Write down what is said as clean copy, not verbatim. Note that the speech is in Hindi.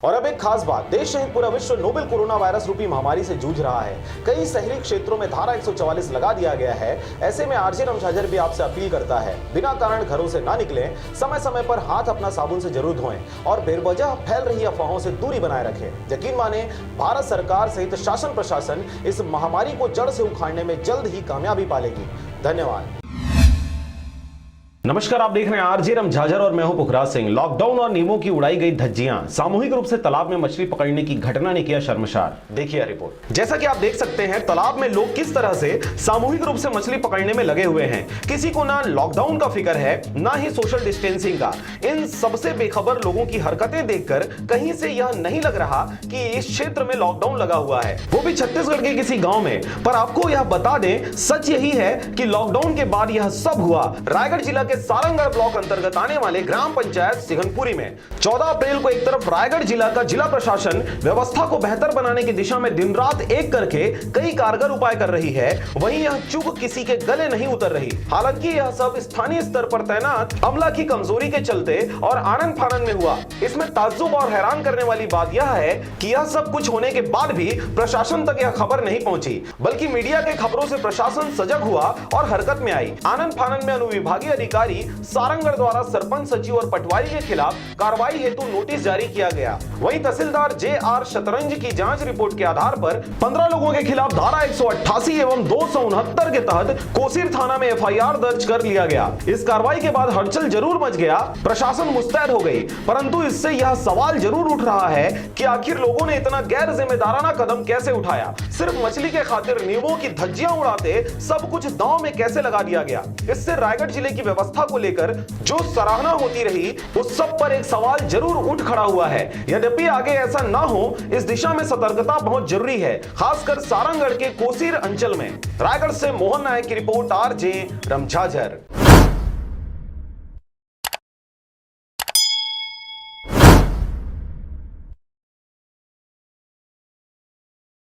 और अब एक खास बात, देश सहित पूरा विश्व नोवेल कोरोना वायरस रूपी महामारी से जूझ रहा है। कई शहरी क्षेत्रों में धारा 144 लगा दिया गया है। ऐसे में आरजे रमझाझर भी आपसे अपील करता है, बिना कारण घरों से ना निकलें, समय समय पर हाथ अपना साबुन से जरूर धोएं और बेवजह फैल रही अफवाहों से दूरी बनाए रखें। यकीन माने, भारत सरकार सहित शासन प्रशासन इस महामारी को जड़ से उखाड़ने में जल्द ही कामयाबी पालेगी। धन्यवाद। नमस्कार, आप देख रहे हैं आरजे रमझाझर और मैं हूं पुखराज सिंह। लॉकडाउन और नियमों की उड़ाई गई धज्जियां, सामूहिक रूप से तालाब में मछली पकड़ने की घटना ने किया शर्मसार। देखिए रिपोर्ट। जैसा कि आप देख सकते हैं, तालाब में लोग किस तरह से सामूहिक रूप से मछली पकड़ने में लगे हुए हैं। किसी को ना लॉकडाउन का फिक्र है, ना ही सोशल डिस्टेंसिंग का। इन सबसे बेखबर लोगों की हरकतें देखकर कहीं से यह नहीं लग रहा कि इस क्षेत्र में लॉकडाउन लगा हुआ है, वो भी छत्तीसगढ़ के किसी गांव में। पर आपको यह बता दें, सच यही है कि लॉकडाउन के बाद यह सब हुआ रायगढ़ जिला सारंगगढ़ ब्लॉक अंतर्गत आने वाले ग्राम पंचायत सिघनपुरी में। 14 अप्रैल को एक तरफ रायगढ़ जिला का जिला प्रशासन व्यवस्था को बेहतर बनाने की दिशा में दिन रात एक करके कई कारगर उपाय कर रही है, वहीं यह चूक किसी के गले नहीं उतर रही। हालांकि यह सब स्थानीय स्तर पर तैनात अमला की कमजोरी के चलते और आनन फानन में हुआ। इसमें ताज्जुब और हैरान करने वाली बात यह है कि यह सब कुछ होने के बाद भी प्रशासन तक यह खबर नहीं पहुंची, बल्कि मीडिया के खबरों से प्रशासन सजग हुआ और हरकत में आई। आनन फानन में अनुविभागीय अधिकारी सारंगगढ़ द्वारा सरपंच, सचिव और पटवारी के खिलाफ कार्रवाई हेतु नोटिस जारी किया गया। वहीं तहसीलदार जे.आर. शतरंज की जांच रिपोर्ट के आधार पर 15 लोगों के खिलाफ धारा 188 एवं 269 के तहत कोसीर थाना में एफआईआर दर्ज कर लिया गया। इस कार्रवाई के बाद हलचल जरूर मच गया, प्रशासन मुस्तैद हो गई, परंतु इससे यह सवाल जरूर उठ रहा है कि आखिर लोगों ने इतना गैर जिम्मेदाराना कदम कैसे उठाया। सिर्फ मछली के खातिर नियमों की धज्जियां उड़ाते सब कुछ दांव में कैसे लगा दिया गया। इससे रायगढ़ जिले की व्यवस्था को लेकर जो सराहना होती रही, उस सब पर एक सवाल जरूर उठ खड़ा हुआ है। यद्यपि आगे ऐसा ना हो, इस दिशा में सतर्कता बहुत जरूरी है, खासकर सारंगगढ़ के कोसीर अंचल में। रायगढ़ से मोहन नायक की रिपोर्ट, आरजे रमझाझर।